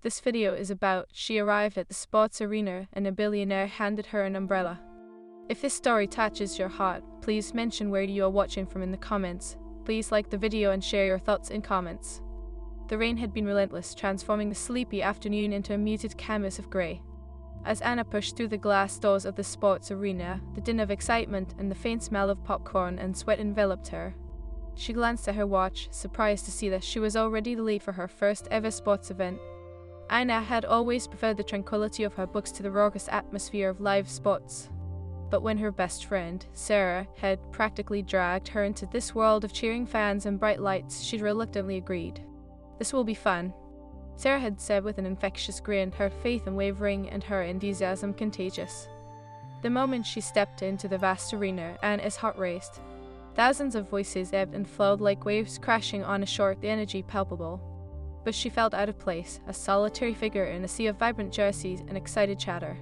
This video is about she arrived at the sports arena and a billionaire handed her an umbrella. If this story touches your heart, please mention where you are watching from in the comments. Please like the video and share your thoughts in comments. The rain had been relentless, transforming the sleepy afternoon into a muted canvas of grey. As Anna pushed through the glass doors of the sports arena, the din of excitement and the faint smell of popcorn and sweat enveloped her. She glanced at her watch, surprised to see that she was already late for her first ever sports event. Anna had always preferred the tranquility of her books to the raucous atmosphere of live sports. But when her best friend, Sarah, had practically dragged her into this world of cheering fans and bright lights, she'd reluctantly agreed. "This will be fun," Sarah had said with an infectious grin, her faith unwavering and her enthusiasm contagious. The moment she stepped into the vast arena, Anna's heart raced. Thousands of voices ebbed and flowed like waves crashing on a shore, the energy palpable. But she felt out of place, a solitary figure in a sea of vibrant jerseys and excited chatter.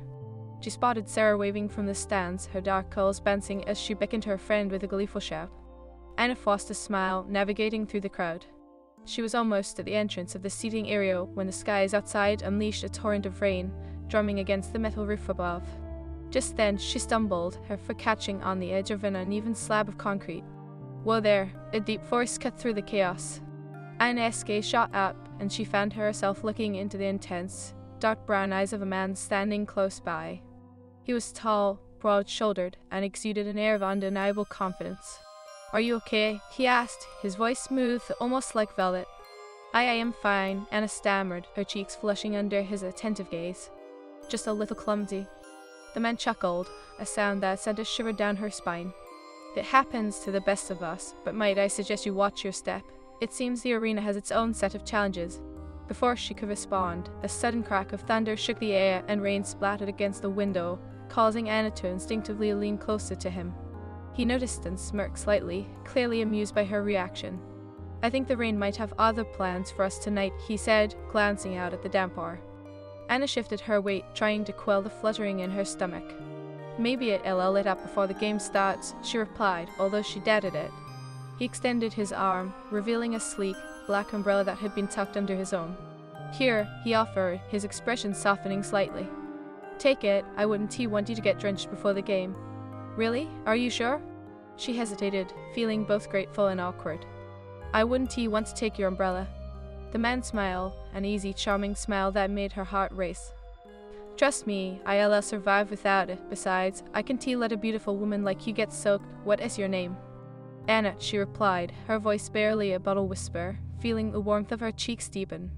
She spotted Sarah waving from the stands, her dark curls bouncing as she beckoned her friend with a gleeful shout. Anna forced a smile, navigating through the crowd. She was almost at the entrance of the seating area when the skies outside unleashed a torrent of rain, drumming against the metal roof above. Just then, she stumbled, her foot catching on the edge of an uneven slab of concrete. "Whoa there," a deep voice cut through the chaos. Anna's gaze shot up, and she found herself looking into the intense, dark brown eyes of a man standing close by. He was tall, broad-shouldered, and exuded an air of undeniable confidence. "Are you okay?" he asked, his voice smooth, almost like velvet. I am fine," Anna stammered, her cheeks flushing under his attentive gaze. "Just a little clumsy." The man chuckled, a sound that sent a shiver down her spine. "It happens to the best of us, but might I suggest you watch your step? It seems the arena has its own set of challenges." Before she could respond, a sudden crack of thunder shook the air and rain splattered against the window, causing Anna to instinctively lean closer to him. He noticed and smirked slightly, clearly amused by her reaction. "I think the rain might have other plans for us tonight," he said, glancing out at the downpour. Anna shifted her weight, trying to quell the fluttering in her stomach. "Maybe it'll let up before the game starts," she replied, although she doubted it. He extended his arm, revealing a sleek, black umbrella that had been tucked under his own. "Here," he offered, his expression softening slightly. "Take it. I wouldn't want you to get drenched before the game." "Really? Are you sure?" She hesitated, feeling both grateful and awkward. "I wouldn't want to take your umbrella." The man smiled, an easy, charming smile that made her heart race. "Trust me, I'll survive without it. Besides, I can let a beautiful woman like you get soaked. What is your name?" "Anna," she replied, her voice barely a bottle whisper, feeling the warmth of her cheeks deepen.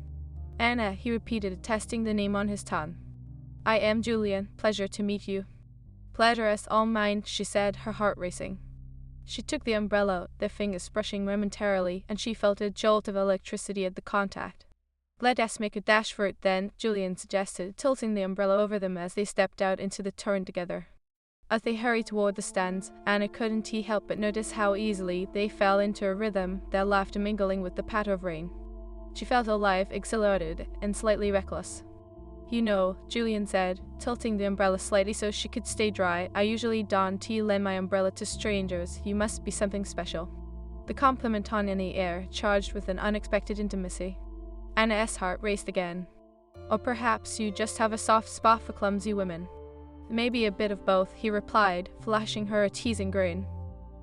"Anna," he repeated, testing the name on his tongue. "I am Julian. Pleasure to meet you." "Pleasure is all mine," she said, her heart racing. She took the umbrella, their fingers brushing momentarily, and she felt a jolt of electricity at the contact. "Let us make a dash for it then," Julian suggested, tilting the umbrella over them as they stepped out into the torrent together. As they hurried toward the stands, Anna couldn't help but notice how easily they fell into a rhythm, their laughter mingling with the patter of rain. She felt alive, exhilarated, and slightly reckless. "You know," Julian said, tilting the umbrella slightly so she could stay dry, "I usually don't lend my umbrella to strangers. You must be something special." The compliment hung in the air, charged with an unexpected intimacy. Anna's heart raced again. "Or perhaps you just have a soft spot for clumsy women." "Maybe a bit of both," he replied, flashing her a teasing grin.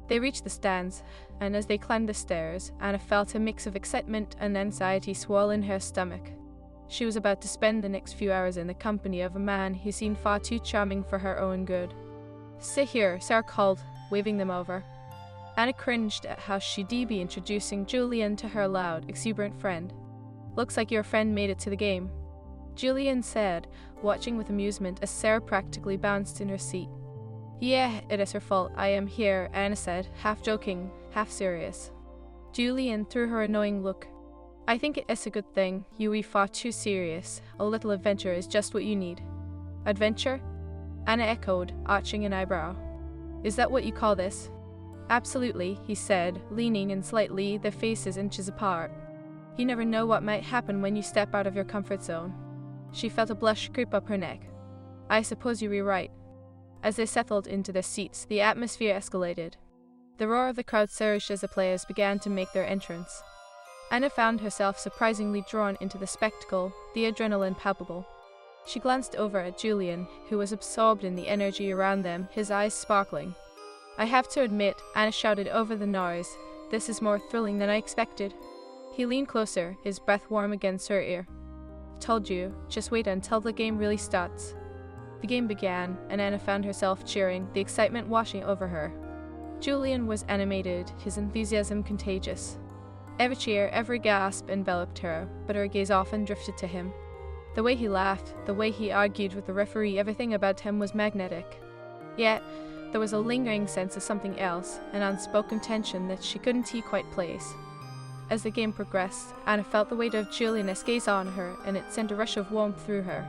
They reached the stands, and as they climbed the stairs, Anna felt a mix of excitement and anxiety swirl in her stomach. She was about to spend the next few hours in the company of a man who seemed far too charming for her own good. "Sit here," Sarah called, waving them over. Anna cringed at how she'd be introducing Julian to her loud, exuberant friend. "Looks like your friend made it to the game," Julian said, watching with amusement as Sarah practically bounced in her seat. "Yeah, it is her fault I am here," Anna said, half joking, half serious. Julian threw her a knowing look. "I think it is a good thing. You are far too serious. A little adventure is just what you need." "Adventure?" Anna echoed, arching an eyebrow. "Is that what you call this?" "Absolutely," he said, leaning in slightly, their faces inches apart. "You never know what might happen when you step out of your comfort zone." She felt a blush creep up her neck. "I suppose you were right." As they settled into their seats, the atmosphere escalated. The roar of the crowd surged as the players began to make their entrance. Anna found herself surprisingly drawn into the spectacle, the adrenaline palpable. She glanced over at Julian, who was absorbed in the energy around them, his eyes sparkling. "I have to admit," Anna shouted over the noise, "this is more thrilling than I expected." He leaned closer, his breath warm against her ear. "Told you, just wait until the game really starts." The game began, and Anna found herself cheering, the excitement washing over her. Julian was animated, his enthusiasm contagious. Every cheer, every gasp enveloped her, but her gaze often drifted to him. The way he laughed, the way he argued with the referee, everything about him was magnetic. Yet, there was a lingering sense of something else, an unspoken tension that she couldn't quite place. As the game progressed, Anna felt the weight of Julian's gaze on her, and it sent a rush of warmth through her.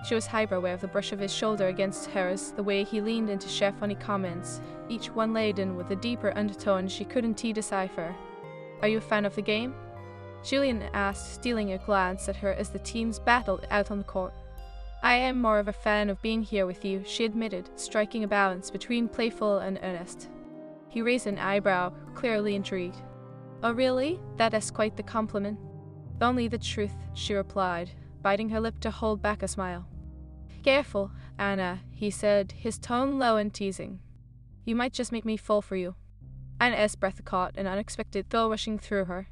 She was hyper-aware of the brush of his shoulder against hers, the way he leaned in to share funny comments, each one laden with a deeper undertone she couldn't decipher. "Are you a fan of the game?" Julian asked, stealing a glance at her as the teams battled out on the court. "I am more of a fan of being here with you," she admitted, striking a balance between playful and earnest. He raised an eyebrow, clearly intrigued. "Oh really? That is quite the compliment." "Only the truth," she replied, biting her lip to hold back a smile. "Careful, Anna," he said, his tone low and teasing. "You might just make me fall for you." Anna's breath caught, an unexpected thrill rushing through her.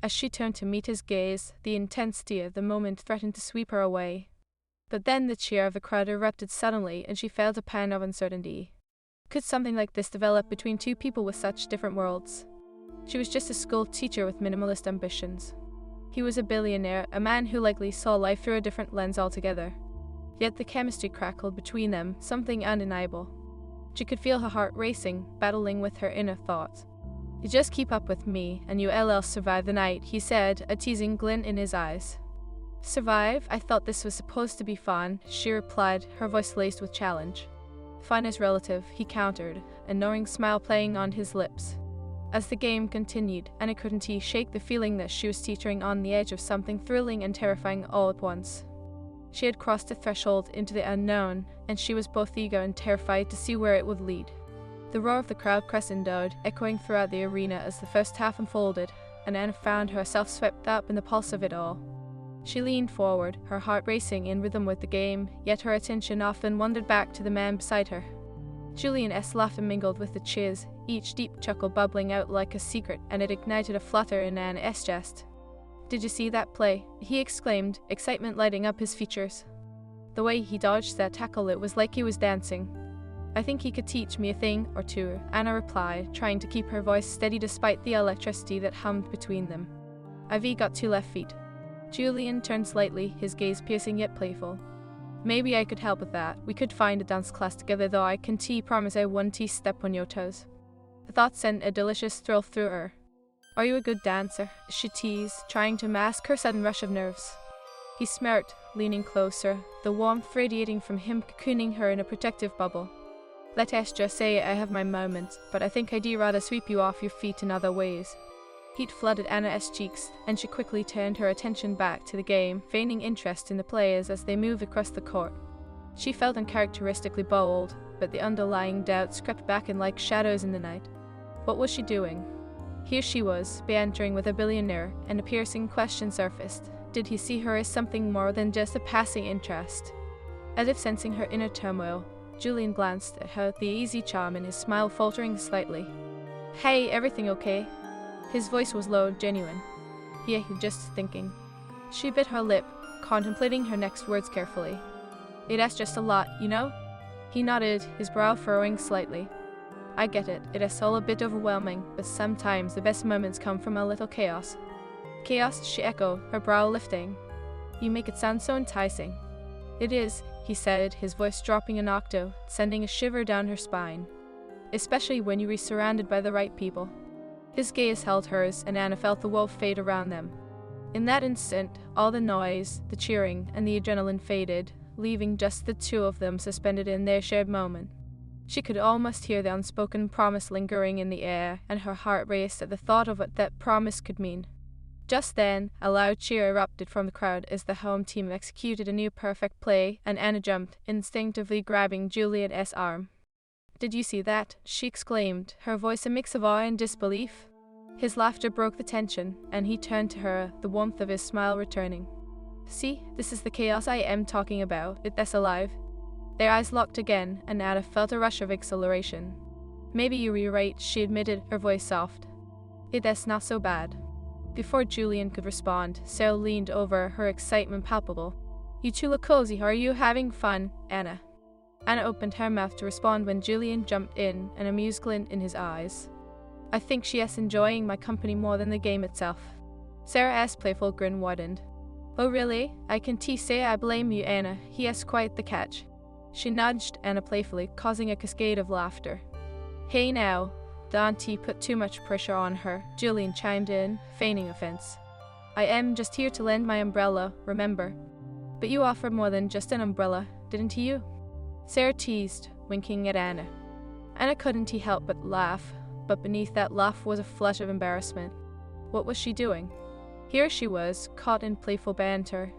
As she turned to meet his gaze, the intensity of the moment threatened to sweep her away. But then the cheer of the crowd erupted suddenly, and she felt a pang of uncertainty. Could something like this develop between two people with such different worlds? She was just a school teacher with minimalist ambitions. He was a billionaire, a man who likely saw life through a different lens altogether. Yet the chemistry crackled between them, something undeniable. She could feel her heart racing, battling with her inner thoughts. "You just keep up with me, and you'll survive the night," he said, a teasing glint in his eyes. "Survive? I thought this was supposed to be fun," she replied, her voice laced with challenge. "Fun is relative," he countered, a knowing smile playing on his lips. As the game continued, Anna couldn't shake the feeling that she was teetering on the edge of something thrilling and terrifying all at once. She had crossed the threshold into the unknown, and she was both eager and terrified to see where it would lead. The roar of the crowd crescendoed, echoing throughout the arena as the first half unfolded, and Anna found herself swept up in the pulse of it all. She leaned forward, her heart racing in rhythm with the game, yet her attention often wandered back to the man beside her. Julian's laughter mingled with the cheers, each deep chuckle bubbling out like a secret, and it ignited a flutter in Anna's chest. "Did you see that play?" he exclaimed, excitement lighting up his features. "The way he dodged that tackle, it was like he was dancing." "I think he could teach me a thing or two," Anna replied, trying to keep her voice steady despite the electricity that hummed between them. "I've got 2 left feet." Julian turned slightly, his gaze piercing yet playful. "Maybe I could help with that. We could find a dance class together, though I can promise I won't step on your toes." The thought sent a delicious thrill through her. "Are you a good dancer?" she teased, trying to mask her sudden rush of nerves. He smirked, leaning closer, the warmth radiating from him cocooning her in a protective bubble. "Let us just say I have my moments, but I think I'd rather sweep you off your feet in other ways." Heat flooded Anna's cheeks, and she quickly turned her attention back to the game, feigning interest in the players as they moved across the court. She felt uncharacteristically bold, but the underlying doubts crept back in like shadows in the night. What was she doing? Here she was, bantering with a billionaire, and a piercing question surfaced. Did he see her as something more than just a passing interest? As if sensing her inner turmoil, Julian glanced at her, the easy charm in his smile faltering slightly. "Hey, everything okay?" His voice was low, genuine. "Yeah, just thinking." She bit her lip, contemplating her next words carefully. "That's just a lot, you know?" He nodded, his brow furrowing slightly. "I get it. It is all a bit overwhelming, but sometimes the best moments come from a little chaos." "Chaos?" she echoed, her brow lifting. "You make it sound so enticing." "It is," he said, his voice dropping an octave, sending a shiver down her spine. "Especially when you are surrounded by the right people." His gaze held hers, and Anna felt the world fade around them. In that instant, all the noise, the cheering, and the adrenaline faded, leaving just the two of them suspended in their shared moment. She could almost hear the unspoken promise lingering in the air, and her heart raced at the thought of what that promise could mean. Just then, a loud cheer erupted from the crowd as the home team executed a new perfect play, and Anna jumped, instinctively grabbing Juliet's arm. "Did you see that?" she exclaimed, her voice a mix of awe and disbelief. His laughter broke the tension, and he turned to her, the warmth of his smile returning. See, this is the chaos I am talking about. It's alive. Their eyes locked again, and Anna felt a rush of exhilaration. Maybe you were right, she admitted, her voice soft. It's not so bad. Before Julian could respond, Sarah leaned over, her excitement palpable. You two look cozy. Are you having fun, Anna? Anna opened her mouth to respond when Julian jumped in, an amused glint in his eyes. I think she is enjoying my company more than the game itself. Sarah's playful grin widened. Oh really? I can say I blame you, Anna. He has quite the catch. She nudged Anna playfully, causing a cascade of laughter. Hey now, the auntie put too much pressure on her, Julian chimed in, feigning offense. I am just here to lend my umbrella, remember. But you offered more than just an umbrella, didn't you? Sarah teased, winking at Anna. Anna couldn't help but laugh, but beneath that laugh was a flush of embarrassment. What was she doing? Here she was, caught in playful banter,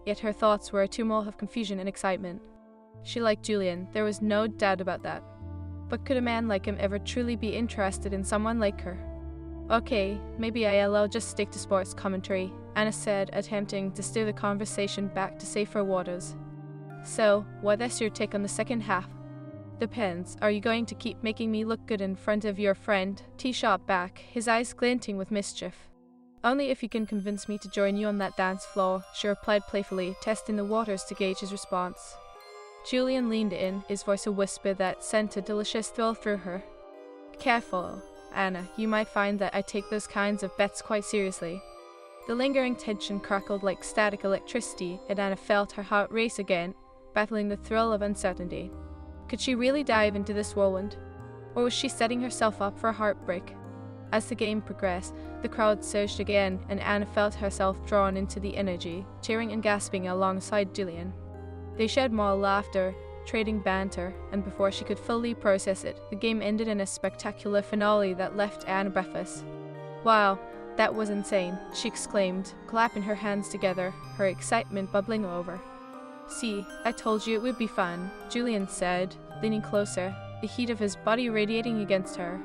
yet her thoughts were a tumult of confusion and excitement. She liked Julian, there was no doubt about that. But could a man like him ever truly be interested in someone like her? Okay, maybe I'll just stick to sports commentary, Anna said, attempting to steer the conversation back to safer waters. So, what is your take on the second half? Depends. Are you going to keep making me look good in front of your friend? T shot back, his eyes glinting with mischief. Only if you can convince me to join you on that dance floor, she replied playfully, testing the waters to gauge his response. Julian leaned in, his voice a whisper that sent a delicious thrill through her. Careful, Anna, you might find that I take those kinds of bets quite seriously. The lingering tension crackled like static electricity, and Anna felt her heart race again, battling the thrill of uncertainty. Could she really dive into this whirlwind? Or was she setting herself up for a heartbreak? As the game progressed, the crowd surged again, and Anna felt herself drawn into the energy, cheering and gasping alongside Julian. They shared more laughter, trading banter, and before she could fully process it, the game ended in a spectacular finale that left Anna breathless. Wow, that was insane, she exclaimed, clapping her hands together, her excitement bubbling over. See, I told you it would be fun, Julian said, leaning closer, the heat of his body radiating against her.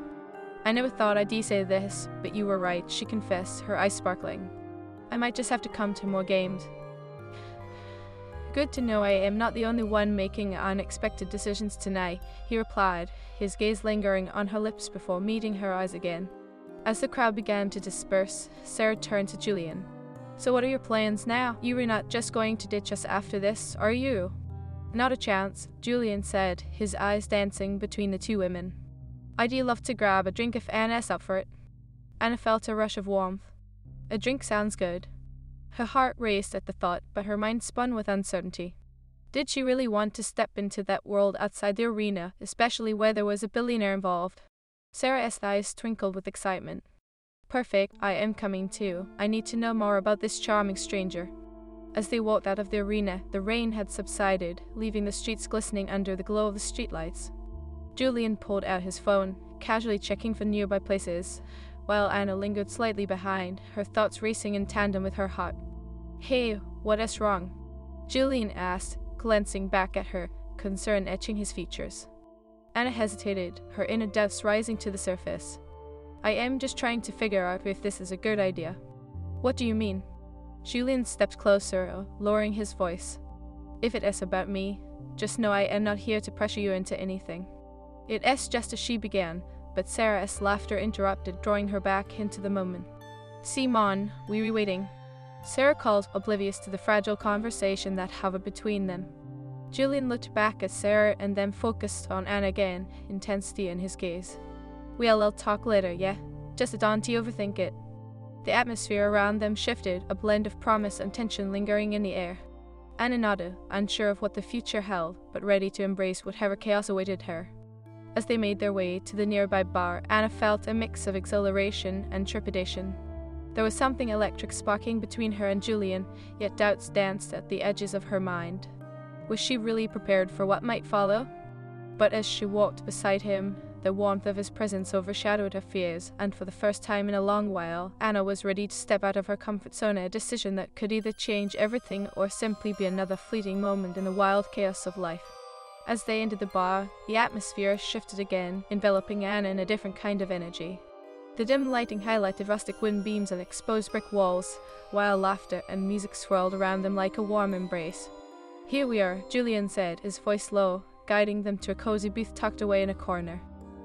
I never thought I'd say this, but you were right, she confessed, her eyes sparkling. I might just have to come to more games. Good to know I am not the only one making unexpected decisions tonight, he replied, his gaze lingering on her lips before meeting her eyes again. As the crowd began to disperse, Sarah turned to Julian. So what are your plans now? You are not just going to ditch us after this, are you? Not a chance, Julian said, his eyes dancing between the two women. I'd love to grab a drink if Anna's up for it. Anna felt a rush of warmth. A drink sounds good. Her heart raced at the thought, but her mind spun with uncertainty. Did she really want to step into that world outside the arena, especially where there was a billionaire involved? Sarah's eyes twinkled with excitement. Perfect, I am coming too. I need to know more about this charming stranger. As they walked out of the arena, the rain had subsided, leaving the streets glistening under the glow of the streetlights. Julian pulled out his phone, casually checking for nearby places, while Anna lingered slightly behind, her thoughts racing in tandem with her heart. Hey, what is wrong? Julian asked, glancing back at her, concern etching his features. Anna hesitated, her inner depths rising to the surface. I am just trying to figure out if this is a good idea. What do you mean? Julian stepped closer, lowering his voice. If it is about me, just know I am not here to pressure you into anything. It is just as she began, but Sarah's laughter interrupted, drawing her back into the moment. Simon, we were waiting. Sarah called, oblivious to the fragile conversation that hovered between them. Julian looked back at Sarah and then focused on Anna again, intensity in his gaze. We'll talk later, yeah? Just don't overthink it. The atmosphere around them shifted, a blend of promise and tension lingering in the air. Anna nodded, unsure of what the future held, but ready to embrace whatever chaos awaited her. As they made their way to the nearby bar, Anna felt a mix of exhilaration and trepidation. There was something electric sparking between her and Julian, yet doubts danced at the edges of her mind. Was she really prepared for what might follow? But as she walked beside him, the warmth of his presence overshadowed her fears, and for the first time in a long while, Anna was ready to step out of her comfort zone, a decision that could either change everything or simply be another fleeting moment in the wild chaos of life. As they entered the bar, the atmosphere shifted again, enveloping Anna in a different kind of energy. The dim lighting highlighted rustic wind beams and exposed brick walls, while laughter and music swirled around them like a warm embrace. "Here we are," Julian said, his voice low, guiding them to a cozy booth tucked away in a corner.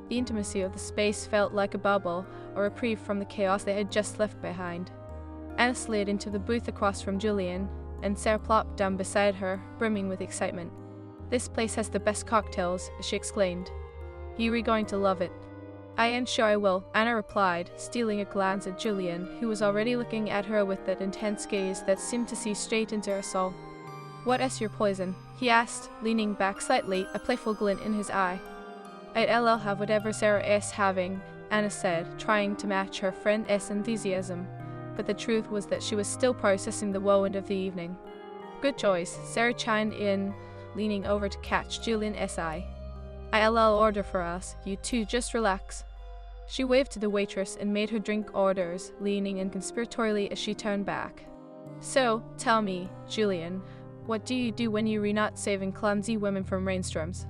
The intimacy of the space felt like a bubble, a reprieve from the chaos they had just left behind. Anna slid into the booth across from Julian, and Sarah plopped down beside her, brimming with excitement. "This place has the best cocktails," she exclaimed. "You're going to love it." "I am sure I will," Anna replied, stealing a glance at Julian, who was already looking at her with that intense gaze that seemed to see straight into her soul. "What is your poison?" he asked, leaning back slightly, a playful glint in his eye. "I'd have whatever Sarah is having," Anna said, trying to match her friend's enthusiasm. But the truth was that she was still processing the whirlwind of the evening. "Good choice," Sarah chimed in, leaning over to catch Julian's eye. "I'll order for us, you two just relax." She waved to the waitress and made her drink orders, leaning in conspiratorially as she turned back. "So, tell me, Julian, what do you do when you're not saving clumsy women from rainstorms?"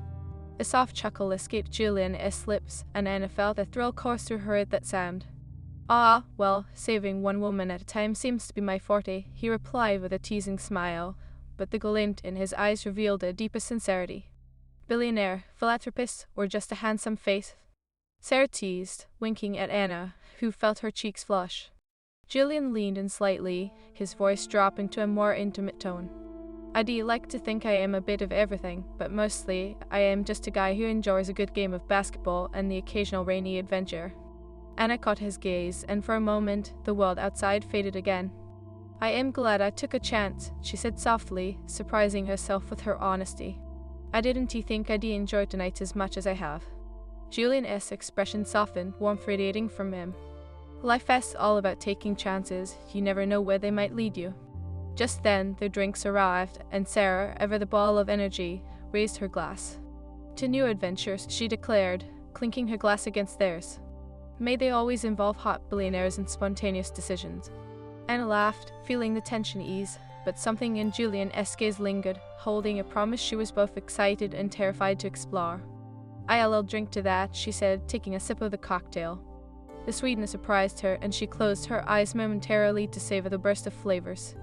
A soft chuckle escaped Julian's lips, and Anna felt a thrill course through her at that sound. "Ah, well, saving one woman at a time seems to be my forte," he replied with a teasing smile, but the glint in his eyes revealed a deeper sincerity. "Billionaire, philanthropist, or just a handsome face?" Sarah teased, winking at Anna, who felt her cheeks flush. Julian leaned in slightly, his voice dropping to a more intimate tone. "I'd like to think I am a bit of everything, but mostly I am just a guy who enjoys a good game of basketball and the occasional rainy adventure." Anna caught his gaze, and for a moment, the world outside faded again. "I am glad I took a chance," she said softly, surprising herself with her honesty. "I didn't think I'd enjoy tonight as much as I have." Julian's expression softened, warmth radiating from him. "Life is all about taking chances. You never know where they might lead you." Just then, the drinks arrived, and Sarah, ever the ball of energy, raised her glass. "To new adventures," she declared, clinking her glass against theirs. "May they always involve hot billionaires and spontaneous decisions." Anna laughed, feeling the tension ease, but something in Julian's gaze lingered, holding a promise she was both excited and terrified to explore. "I'll drink to that," she said, taking a sip of the cocktail. The sweetness surprised her, and she closed her eyes momentarily to savor the burst of flavors.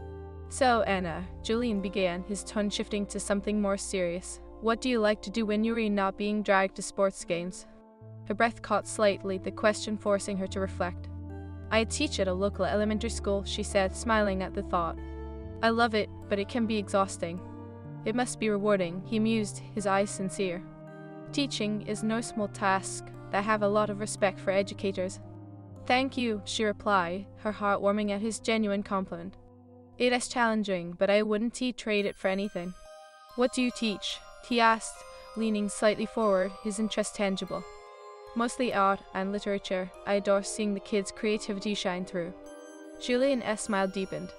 "So, Anna," Julian began, his tone shifting to something more serious, "what do you like to do when you're not being dragged to sports games?" Her breath caught slightly, the question forcing her to reflect. "I teach at a local elementary school," she said, smiling at the thought. "I love it, but it can be exhausting." "It must be rewarding," he mused, his eyes sincere. "Teaching is no small task. I have a lot of respect for educators." "Thank you," she replied, her heart warming at his genuine compliment. "It is challenging, but I wouldn't trade it for anything." "What do you teach?" he asked, leaning slightly forward, his interest tangible. "Mostly art and literature. I adore seeing the kids' creativity shine through." Julian's smile deepened.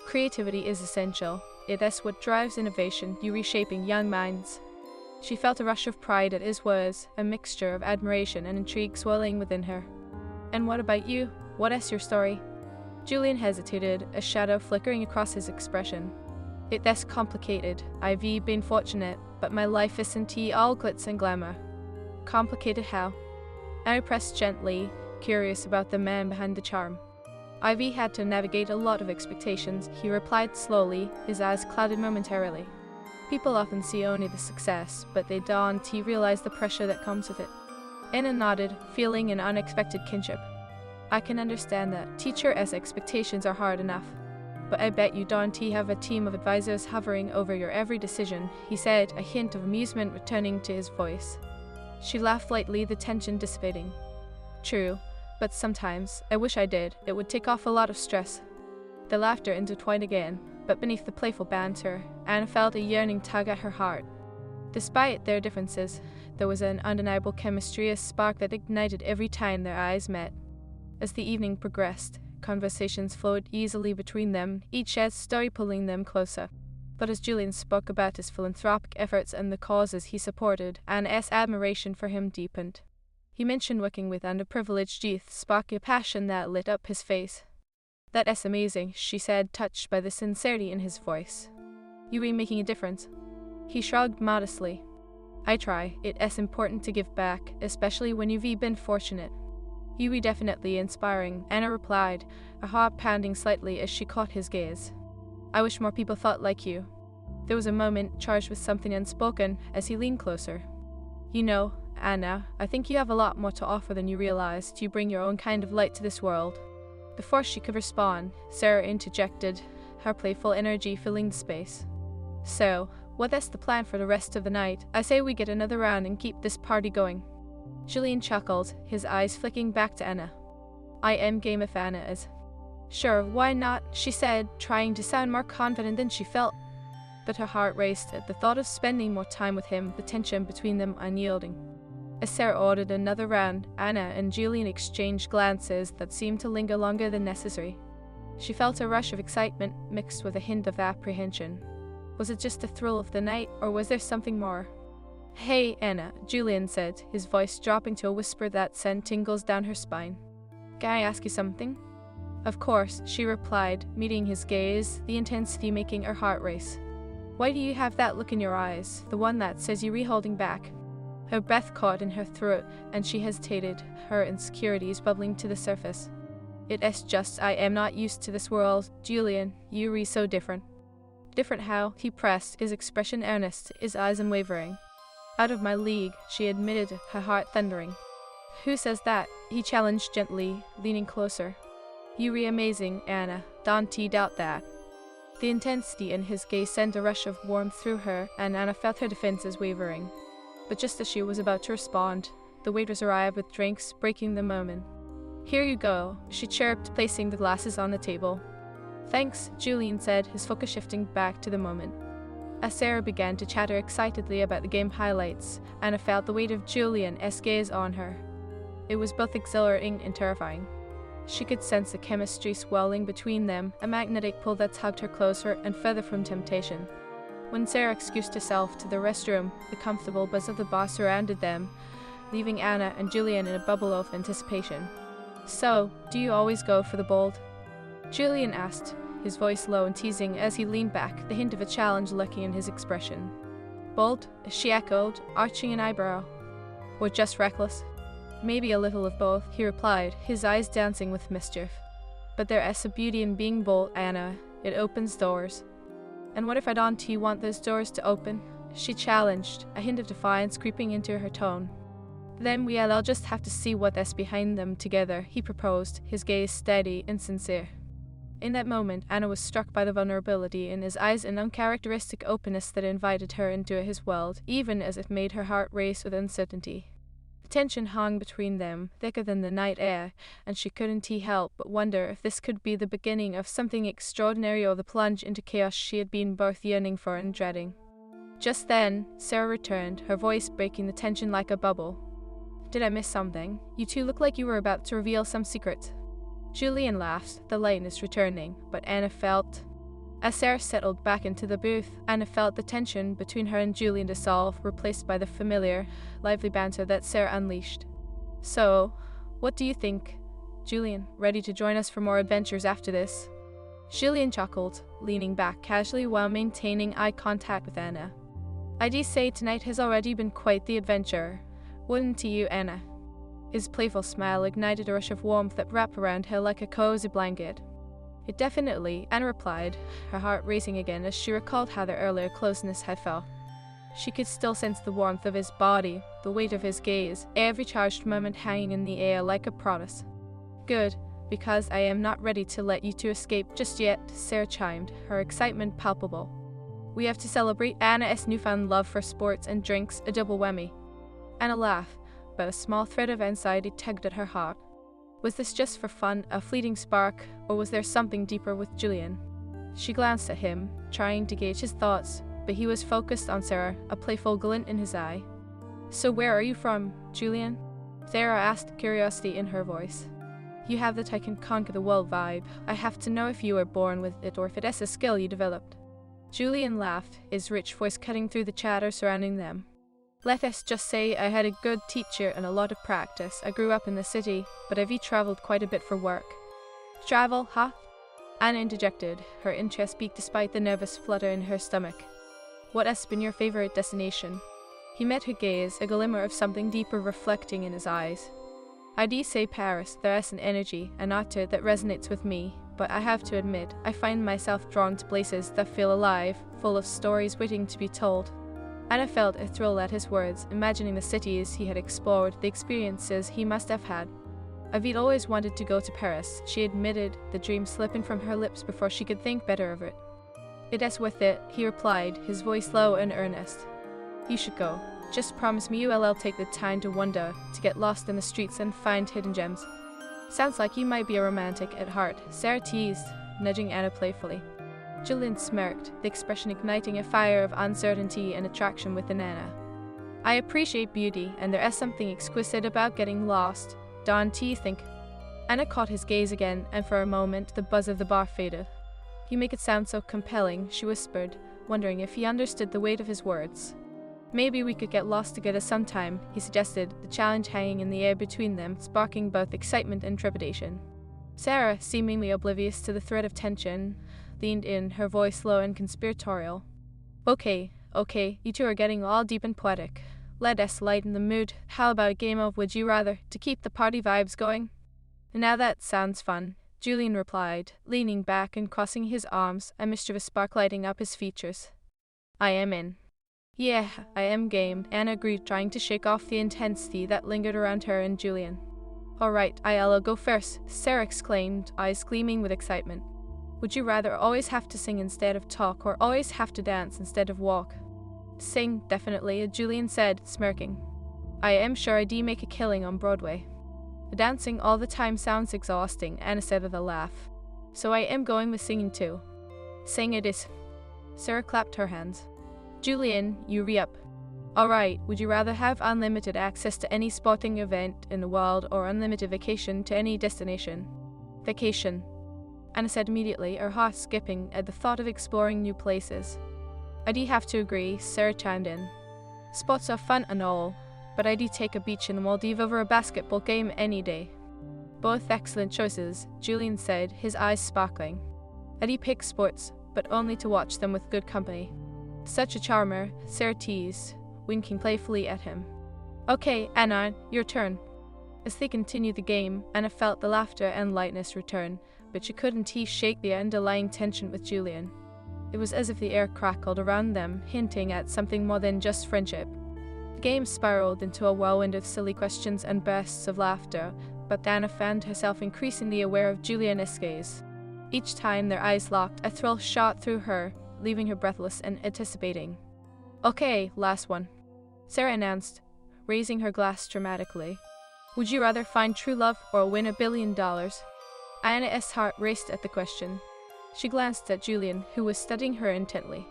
"Creativity is essential. It is what drives innovation, you reshaping young minds." She felt a rush of pride at his words, a mixture of admiration and intrigue swelling within her. "And what about you? What is your story?" Julian hesitated, a shadow flickering across his expression. "It is complicated. I've been fortunate, but my life isn't all glitz and glamour." "Complicated how?" I pressed gently, curious about the man behind the charm. "I've had to navigate a lot of expectations," he replied slowly, his eyes clouded momentarily. "People often see only the success, but they don't realize the pressure that comes with it." Anna nodded, feeling an unexpected kinship. "I can understand that. Teacher's expectations are hard enough. But I bet you don't have a team of advisors hovering over your every decision," he said, a hint of amusement returning to his voice. She laughed lightly, the tension dissipating. "True, but sometimes, I wish I did. It would take off a lot of stress." The laughter intertwined again, but beneath the playful banter, Anna felt a yearning tug at her heart. Despite their differences, there was an undeniable chemistry, a spark that ignited every time their eyes met. As the evening progressed, conversations flowed easily between them, each shared story pulling them closer. But as Julian spoke about his philanthropic efforts and the causes he supported, Anna's admiration for him deepened. He mentioned working with underprivileged youth, sparking a passion that lit up his face. "That is amazing," she said, touched by the sincerity in his voice. "You are making a difference." He shrugged modestly. "I try. It is important to give back, especially when you've been fortunate." You definitely inspiring, Anna replied, her heart pounding slightly as she caught his gaze. I wish more people thought like you. There was a moment charged with something unspoken as he leaned closer. You know, Anna, I think you have a lot more to offer than you realized. You bring your own kind of light to this world. Before she could respond, Sarah interjected, her playful energy filling the space. So, what's the plan for the rest of the night? I say we get another round and keep this party going. Julian chuckled, his eyes flicking back to Anna. I am game if Anna is. Sure, why not, she said, trying to sound more confident than she felt. But her heart raced at the thought of spending more time with him, the tension between them unyielding. As Sarah ordered another round, Anna and Julian exchanged glances that seemed to linger longer than necessary. She felt a rush of excitement mixed with a hint of apprehension. Was it just the thrill of the night, or was there something more? Hey, Anna, Julian said, his voice dropping to a whisper that sent tingles down her spine. Can I ask you something? Of course, she replied, meeting his gaze, the intensity making her heart race. Why do you have that look in your eyes, the one that says you're holding back? Her breath caught in her throat, and she hesitated, her insecurities bubbling to the surface. It's just I am not used to this world, Julian, you're so different. Different how? He pressed, his expression earnest, his eyes unwavering. Out of my league, she admitted, her heart thundering. Who says that? He challenged gently, leaning closer. You're amazing, Anna, don't doubt that. The intensity in his gaze sent a rush of warmth through her, and Anna felt her defenses wavering. But just as she was about to respond, the waiters arrived with drinks, breaking the moment. Here you go, she chirped, placing the glasses on the table. Thanks, Julian said, his focus shifting back to the moment. As Sarah began to chatter excitedly about the game highlights, Anna felt the weight of Julian's gaze on her. It was both exhilarating and terrifying. She could sense the chemistry swelling between them, a magnetic pull that tugged her closer and further from temptation. When Sarah excused herself to the restroom, the comfortable buzz of the bar surrounded them, leaving Anna and Julian in a bubble of anticipation. So, do you always go for the bold? Julian asked, his voice low and teasing as he leaned back, the hint of a challenge lurking in his expression. Bold? She echoed, arching an eyebrow. Or just reckless? Maybe a little of both, he replied, his eyes dancing with mischief. But there is a beauty in being bold, Anna. It opens doors. And what if I don't want those doors to open? She challenged, a hint of defiance creeping into her tone. Then we'll just have to see what's behind them together, he proposed, his gaze steady and sincere. In that moment, Anna was struck by the vulnerability in his eyes, an uncharacteristic openness that invited her into his world, even as it made her heart race with uncertainty. The tension hung between them, thicker than the night air, and she couldn't help but wonder if this could be the beginning of something extraordinary or the plunge into chaos she had been both yearning for and dreading. Just then, Sarah returned, her voice breaking the tension like a bubble. Did I miss something? You two look like you were about to reveal some secret. Julian laughed, the lightness returning, but Anna felt... As Sarah settled back into the booth, Anna felt the tension between her and Julian dissolve, replaced by the familiar, lively banter that Sarah unleashed. So, what do you think? Julian, ready to join us for more adventures after this? Julian chuckled, leaning back casually while maintaining eye contact with Anna. I'd say tonight has already been quite the adventure. Wouldn't you, Anna? His playful smile ignited a rush of warmth that wrapped around her like a cozy blanket. It definitely, Anna replied, her heart racing again as she recalled how their earlier closeness had felt. She could still sense the warmth of his body, the weight of his gaze, every charged moment hanging in the air like a promise. Good, because I am not ready to let you two escape just yet, Sarah chimed, her excitement palpable. We have to celebrate Anna's newfound love for sports and drinks, a double whammy. Anna laughed, but a small thread of anxiety tugged at her heart. Was this just for fun, a fleeting spark, or was there something deeper with Julian? She glanced at him, trying to gauge his thoughts, but he was focused on Sarah, a playful glint in his eye. So where are you from, Julian? Sarah asked, curiosity in her voice. You have that I can conquer the world vibe. I have to know if you were born with it or if it is a skill you developed. Julian laughed, his rich voice cutting through the chatter surrounding them. Let us just say I had a good teacher and a lot of practice. I grew up in the city, but I've traveled quite a bit for work. Travel, huh? Anna interjected, her interest piqued despite the nervous flutter in her stomach. What has been your favorite destination? He met her gaze, a glimmer of something deeper reflecting in his eyes. I'd say Paris, there's an energy, an art that resonates with me, but I have to admit, I find myself drawn to places that feel alive, full of stories waiting to be told. Anna felt a thrill at his words, imagining the cities he had explored, the experiences he must have had. I've always wanted to go to Paris, she admitted, the dream slipping from her lips before she could think better of it. It is worth it, he replied, his voice low and earnest. You should go. Just promise me you'll take the time to wander, to get lost in the streets and find hidden gems. Sounds like you might be a romantic at heart, Sarah teased, nudging Anna playfully. Julian smirked, the expression igniting a fire of uncertainty and attraction within Anna. I appreciate beauty, and there is something exquisite about getting lost. Don't you think? Anna caught his gaze again, and for a moment the buzz of the bar faded. You make it sound so compelling, she whispered, wondering if he understood the weight of his words. Maybe we could get lost together sometime, he suggested, the challenge hanging in the air between them, sparking both excitement and trepidation. Sarah, seemingly oblivious to the threat of tension, leaned in, her voice low and conspiratorial. Okay, you two are getting all deep and poetic. Let us lighten the mood. How about a game of Would You Rather, to keep the party vibes going? Now that sounds fun, Julian replied, leaning back and crossing his arms, a mischievous spark lighting up his features. I am in. Yeah, I am game, Anna agreed, trying to shake off the intensity that lingered around her and Julian. Alright, I'll go first, Sarah exclaimed, eyes gleaming with excitement. Would you rather always have to sing instead of talk, or always have to dance instead of walk? Sing, definitely, Julian said, smirking. I am sure I'd make a killing on Broadway. Dancing all the time sounds exhausting, Anna said with a laugh. So I am going with singing too. Sing it is. Sarah clapped her hands. Julian, you re-up. Alright, would you rather have unlimited access to any sporting event in the world or unlimited vacation to any destination? Vacation, Anna said immediately, her heart skipping at the thought of exploring new places. I'd have to agree, Sarah chimed in. Sports are fun and all, but I'd take a beach in the Maldives over a basketball game any day. Both excellent choices, Julian said, his eyes sparkling. I'd pick sports, but only to watch them with good company. Such a charmer, Sarah teased, winking playfully at him. Okay, Anna, your turn. As they continued the game, Anna felt the laughter and lightness return, but she couldn't shake the underlying tension with Julian. It was as if the air crackled around them, hinting at something more than just friendship. The game spiraled into a whirlwind of silly questions and bursts of laughter, but Anna found herself increasingly aware of Julian's gaze. Each time their eyes locked, a thrill shot through her, leaving her breathless and anticipating. Okay, last one, Sarah announced, raising her glass dramatically. Would you rather find true love or win $1 billion? Anna's heart raced at the question. She glanced at Julian, who was studying her intently.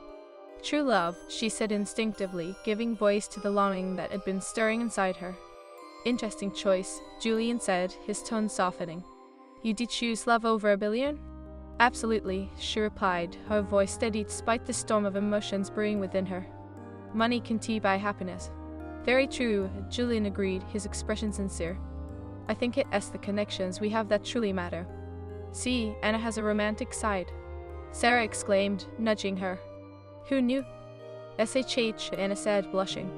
True love, she said instinctively, giving voice to the longing that had been stirring inside her. Interesting choice, Julian said, his tone softening. You did choose love over $1 billion? Absolutely, she replied, her voice steady despite the storm of emotions brewing within her. Money can buy happiness. Very true, Julian agreed, his expression sincere. I think it's the connections we have that truly matter. See, Anna has a romantic side, Sarah exclaimed, nudging her. Who knew? SHH, Anna said, blushing.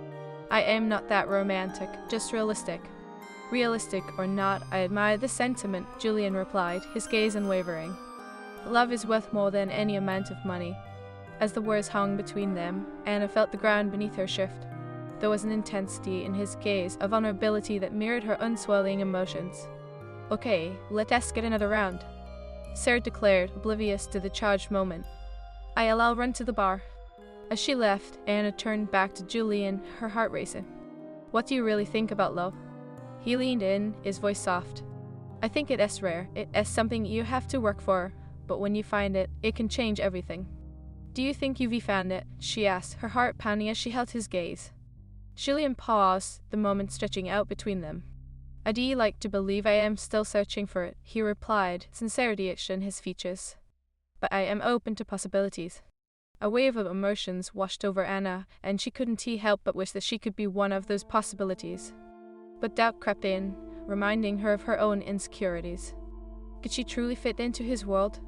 I am not that romantic, just realistic. Realistic or not, I admire the sentiment, Julian replied, his gaze unwavering. Love is worth more than any amount of money. As the words hung between them, Anna felt the ground beneath her shift. There was an intensity in his gaze, a vulnerability that mirrored her unswelling emotions. Okay, let us get another round, Sarah declared, oblivious to the charged moment. I'll run to the bar. As she left, Anna turned back to Julian, her heart racing. What do you really think about love? He leaned in, his voice soft. I think it is rare. It is something you have to work for, but when you find it, it can change everything. Do you think you've found it? She asked, her heart pounding as she held his gaze. Julian paused, the moment stretching out between them. I'd like to believe I am still searching for it, he replied, sincerity etched in his features. But I am open to possibilities. A wave of emotions washed over Anna, and she couldn't help but wish that she could be one of those possibilities. But doubt crept in, reminding her of her own insecurities. Could she truly fit into his world?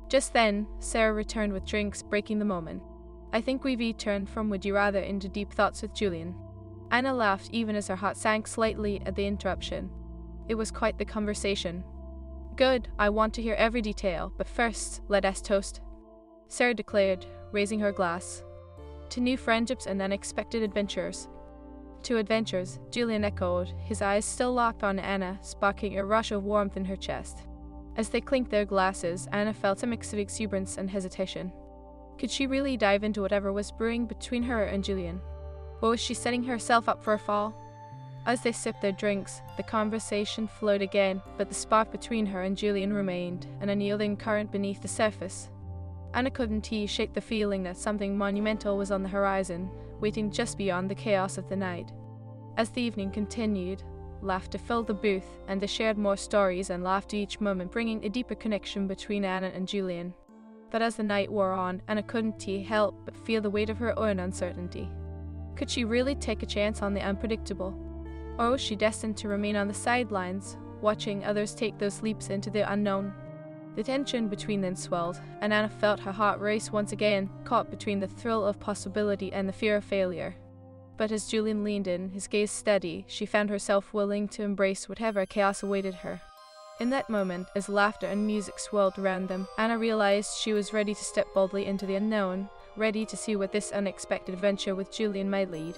Just then, Sarah returned with drinks, breaking the moment. I think we've turned from Would You Rather into deep thoughts with Julian. Anna laughed even as her heart sank slightly at the interruption. It was quite the conversation. Good, I want to hear every detail, but first, let us toast, Sarah declared, raising her glass. To new friendships and unexpected adventures. To adventures, Julian echoed, his eyes still locked on Anna, sparking a rush of warmth in her chest. As they clinked their glasses, Anna felt a mix of exuberance and hesitation. Could she really dive into whatever was brewing between her and Julian? Or was she setting herself up for a fall? As they sipped their drinks, the conversation flowed again, but the spark between her and Julian remained, an unyielding current beneath the surface. Anna couldn't shake the feeling that something monumental was on the horizon, waiting just beyond the chaos of the night. As the evening continued, laughter filled the booth, and they shared more stories and laughed each moment, bringing a deeper connection between Anna and Julian. But as the night wore on, Anna couldn't help but feel the weight of her own uncertainty. Could she really take a chance on the unpredictable? Or was she destined to remain on the sidelines, watching others take those leaps into the unknown? The tension between them swelled, and Anna felt her heart race once again, caught between the thrill of possibility and the fear of failure. But as Julian leaned in, his gaze steady, she found herself willing to embrace whatever chaos awaited her. In that moment, as laughter and music swirled around them, Anna realized she was ready to step boldly into the unknown, ready to see what this unexpected adventure with Julian might lead.